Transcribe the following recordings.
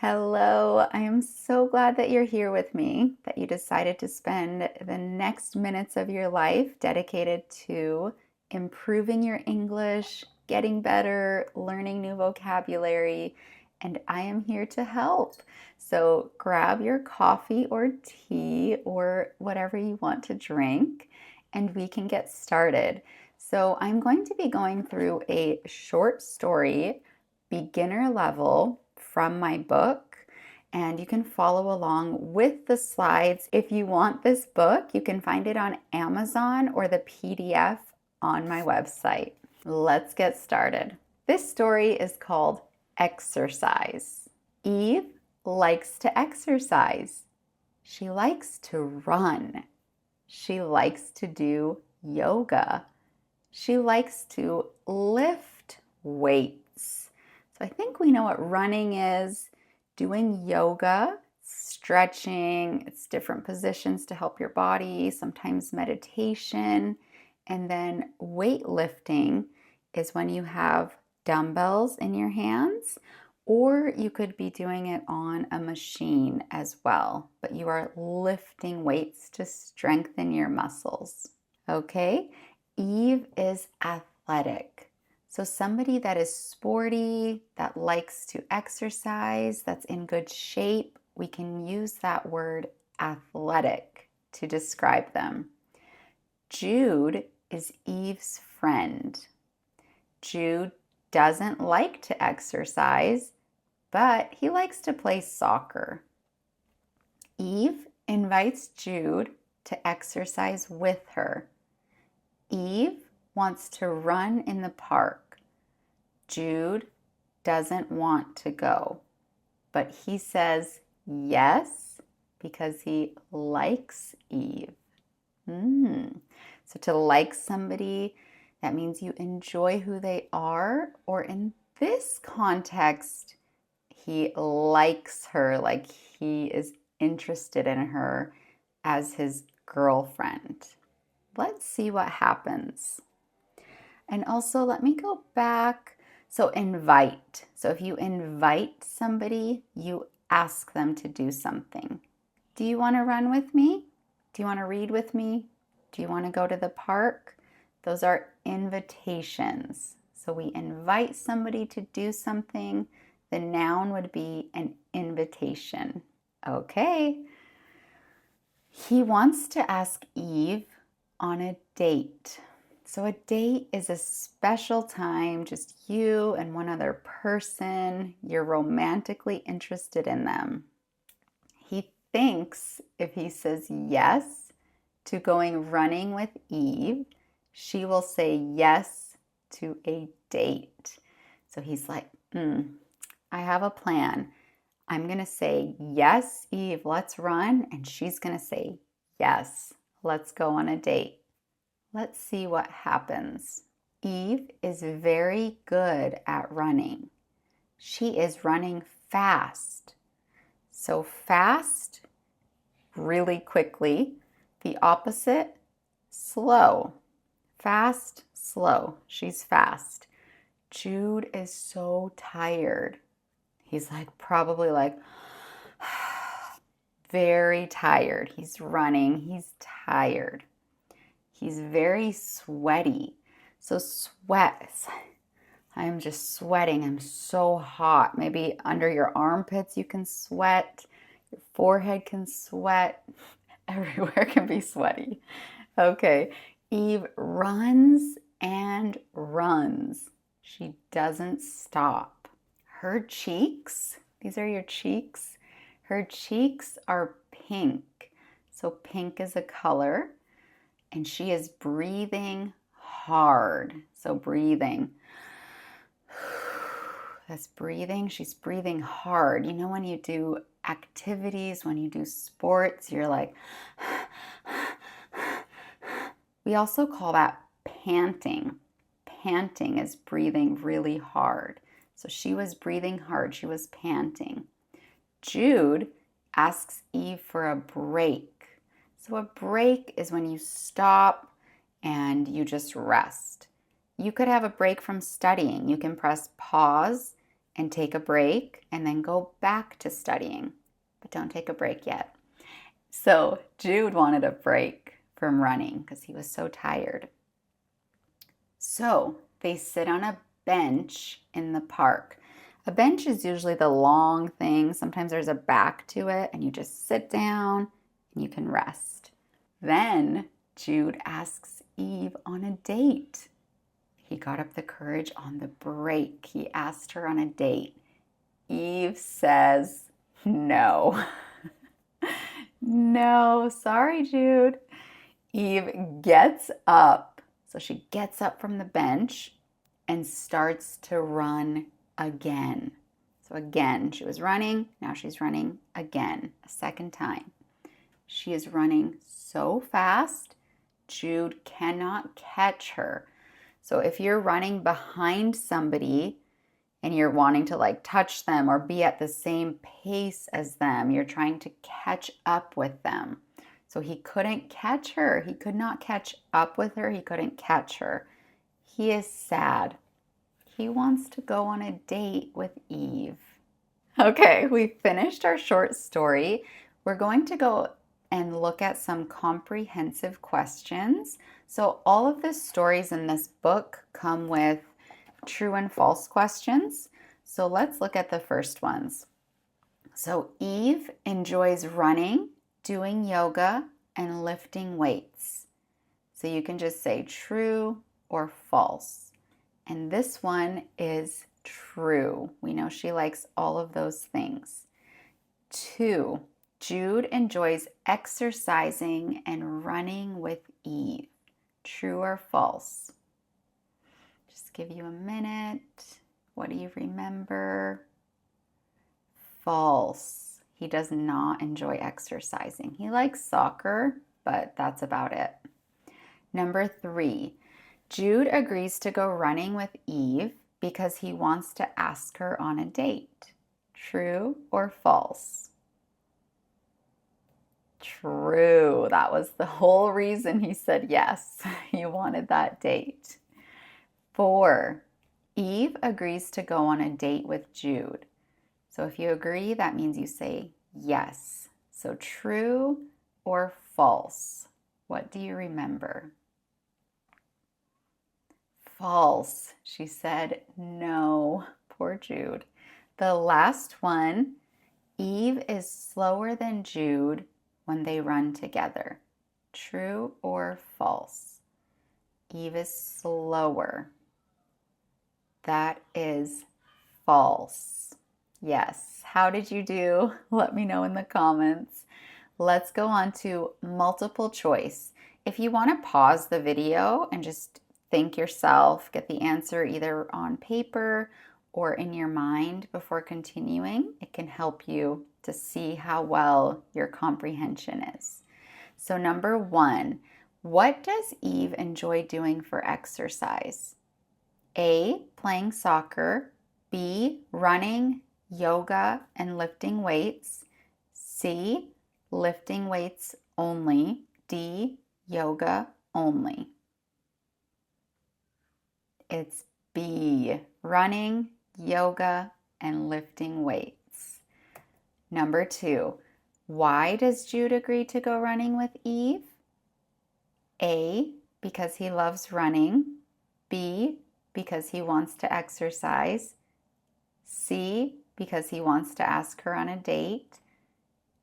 Hello, I am so glad that you're here with me, that you decided to spend the next minutes of your life dedicated to improving your English, getting better, learning new vocabulary, and I am here to help. So grab your coffee or tea or whatever you want to drink, and we can get started. So I'm going to be going through a short story, beginner level, from my book, and you can follow along with the slides. If you want this book, you can find it on Amazon or the PDF on my website. Let's get started. This story is called Exercise. Eve likes to exercise. She likes to run. She likes to do yoga. She likes to lift weights. So I think we know what running is, doing yoga, stretching, it's different positions to help your body, sometimes meditation, and then weightlifting is when you have dumbbells in your hands, or you could be doing it on a machine as well, but you are lifting weights to strengthen your muscles. Okay, Eve is athletic. So somebody that is sporty, that likes to exercise, that's in good shape, we can use that word athletic to describe them. Jude is Eve's friend. Jude doesn't like to exercise, but he likes to play soccer. Eve invites Jude to exercise with her. Eve wants to run in the park. Jude doesn't want to go, but he says yes because he likes Eve. So to like somebody, that means you enjoy who they are, or in this context, he likes her, like he is interested in her as his girlfriend. Let's see what happens. And also, let me go back. So invite. So if you invite somebody, you ask them to do something. Do you want to run with me? Do you want to read with me? Do you want to go to the park? Those are invitations. So we invite somebody to do something. The noun would be an invitation. Okay. He wants to ask Eve on a date. So a date is a special time, just you and one other person. You're romantically interested in them. He thinks if he says yes to going running with Eve, she will say yes to a date. So he's like, I have a plan. I'm going to say, yes, Eve, let's run. And she's going to say, yes, let's go on a date. Let's see what happens. Eve is very good at running. She is running fast. So fast, really quickly. The opposite, slow. Fast, slow. She's fast. Jude is so tired. He's probably very tired. He's running. He's tired. He's very sweaty. So sweat. I am just sweating. I'm so hot. Maybe under your armpits you can sweat. Your forehead can sweat. Everywhere can be sweaty. Okay. Eve runs and runs. She doesn't stop. Her cheeks, these are your cheeks. Her cheeks are pink. So pink is a color. And she is breathing hard. So breathing. That's breathing. She's breathing hard. You know, when you do activities, when you do sports, you're like, we also call that panting. Panting is breathing really hard. So she was breathing hard. She was panting. Jude asks Eve for a break. So a break is when you stop and you just rest. You could have a break from studying. You can press pause and take a break and then go back to studying. But don't take a break yet. So Jude wanted a break from running because he was so tired. So they sit on a bench in the park. A bench is usually the long thing. Sometimes there's a back to it, and you just sit down and you can rest. Then Jude asks Eve on a date. He got up the courage on the break. He asked her on a date. Eve says no. No, sorry, Jude. Eve gets up. So she gets up from the bench and starts to run again. So again, she was running. Now she's running again, a second time. She is running so fast, Jude cannot catch her. So if you're running behind somebody and you're wanting to like touch them or be at the same pace as them, you're trying to catch up with them. So he couldn't catch her. He could not catch up with her. He couldn't catch her. He is sad. He wants to go on a date with Eve. Okay, we finished our short story. We're going to go and look at some comprehensive questions. So all of the stories in this book come with true and false questions. So let's look at the first ones. So Eve enjoys running, doing yoga, and lifting weights. So you can just say true or false. And this one is true. We know she likes all of those things. 2, Jude enjoys exercising and running with Eve. True or false? Just give you a minute. What do you remember? False. He does not enjoy exercising. He likes soccer, but that's about it. Number 3, Jude agrees to go running with Eve because he wants to ask her on a date. True or false? True. That was the whole reason he said yes. He wanted that date. 4, Eve agrees to go on a date with Jude. So if you agree, that means you say yes. So true or false? What do you remember? False. She said no. Poor Jude. The last one, Eve is slower than Jude when they run together. True or false? Eve is slower. That is false. Yes. How did you do? Let me know in the comments. Let's go on to multiple choice. If you want to pause the video and just think yourself, get the answer either on paper or in your mind before continuing, it can help you to see how well your comprehension is. So number 1, what does Eve enjoy doing for exercise? A, playing soccer. B, running, yoga, and lifting weights. C, lifting weights only. D, yoga only. It's B, running, yoga, and lifting weights. Number 2, why does Jude agree to go running with Eve? A, because he loves running. B, because he wants to exercise. C, because he wants to ask her on a date.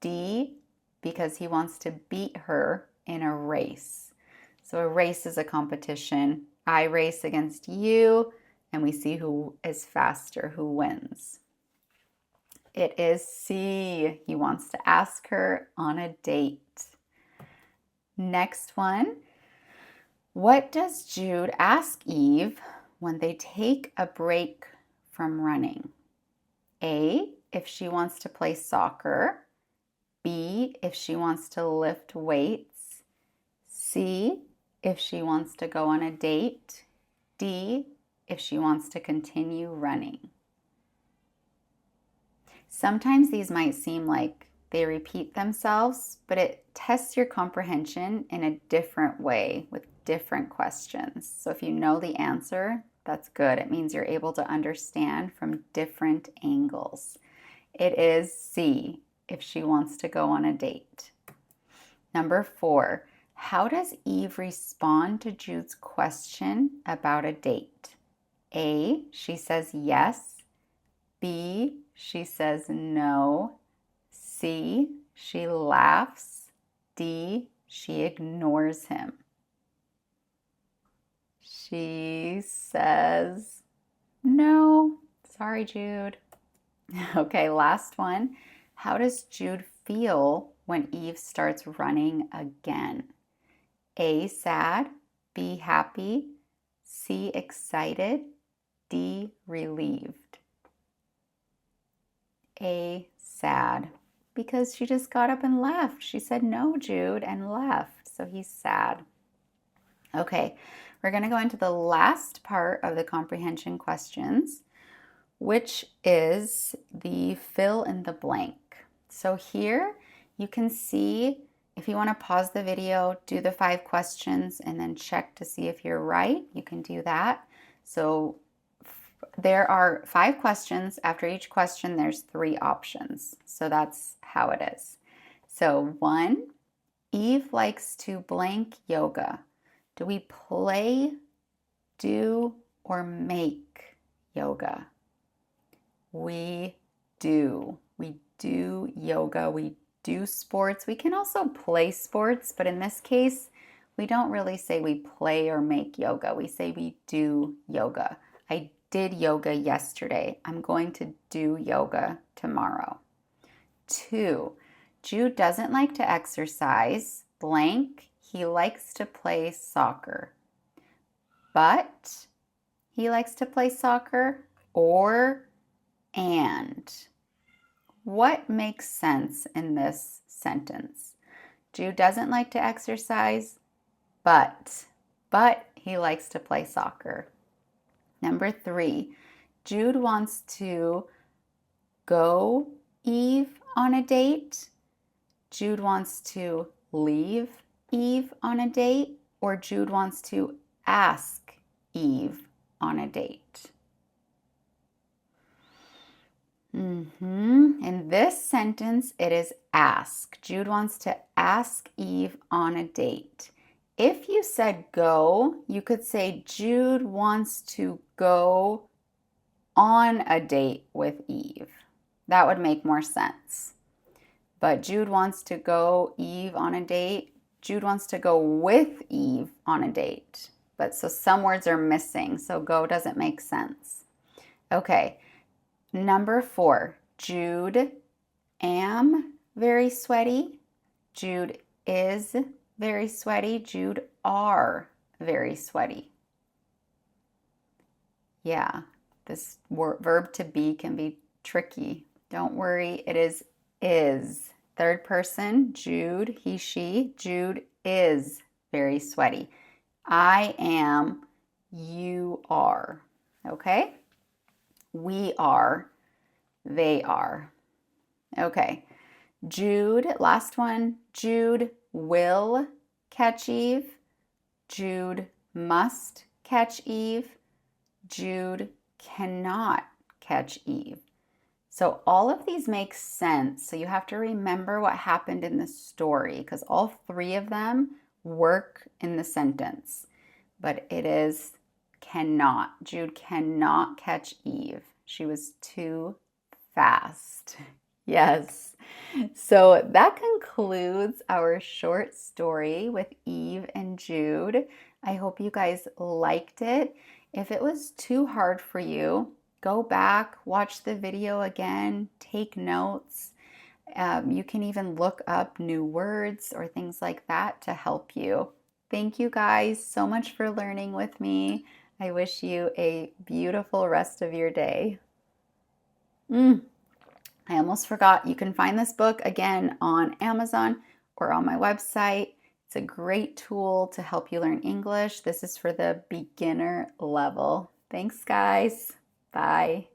D, because he wants to beat her in a race. So a race is a competition. I race against you, and we see who is faster, who wins. It is C. He wants to ask her on a date. Next one. What does Jude ask Eve when they take a break from running? A, if she wants to play soccer. B, if she wants to lift weights. C, if she wants to go on a date. D, if she wants to continue running. Sometimes these might seem like they repeat themselves, but it tests your comprehension in a different way with different questions. So if you know the answer, That's good. It means you're able to understand from different angles. It is C, if she wants to go on a date. Number 4, how does Eve respond to Jude's question about a date? A, she says yes. B, she says no. C, she laughs. D, she ignores him. She says no. Sorry, Jude. Okay, last one. How does Jude feel when Eve starts running again? A, sad. B, happy. C, excited. D, relieved. A, sad, because she just got up and left. She said no, Jude, and left, so he's sad. Okay, we're going to go into the last part of the comprehension questions, which is the fill in the blank. So here you can see, if you want to pause the video, do the 5 questions and then check to see if you're right, you can do that. So there are 5 questions. After each question, there's 3 options. So that's how it is. So 1, Eve likes to blank yoga. Do we play, do, or make yoga? We do. We do yoga. We do sports. We can also play sports, but in this case, we don't really say we play or make yoga. We say we do yoga. I did yoga yesterday. I'm going to do yoga tomorrow. 2, Jude doesn't like to exercise, blank. He likes to play soccer. But he likes to play soccer, or and. What makes sense in this sentence? Jude doesn't like to exercise, but he likes to play soccer. Number 3, Jude wants to go Eve on a date. Jude wants to leave Eve on a date, or Jude wants to ask Eve on a date. In this sentence, it is ask. Jude wants to ask Eve on a date. If you said go, you could say Jude wants to go on a date with Eve. That would make more sense. But Jude wants to go Eve on a date. Jude wants to go with Eve on a date. But so some words are missing, so go doesn't make sense. Okay, number 4, Jude am very sweaty. Jude is very sweaty. Jude are very sweaty. Yeah, this verb to be can be tricky. Don't worry, it is. Third person, Jude, he, she. Jude is very sweaty. I am, you are. Okay? We are, they are. Okay. Jude, last one. Jude will catch Eve. Jude must catch Eve. Jude cannot catch Eve. So all of these make sense. So you have to remember what happened in the story, because all 3 of them work in the sentence. But it is cannot. Jude cannot catch Eve. She was too fast. Yes. So that concludes our short story with Eve and Jude. I hope you guys liked it. If it was too hard for you, go back, watch the video again, take notes. You can even look up new words or things like that to help you. Thank you guys so much for learning with me. I wish you a beautiful rest of your day. I almost forgot, you can find this book again on Amazon or on my website. It's a great tool to help you learn English. This is for the beginner level. Thanks, guys. Bye.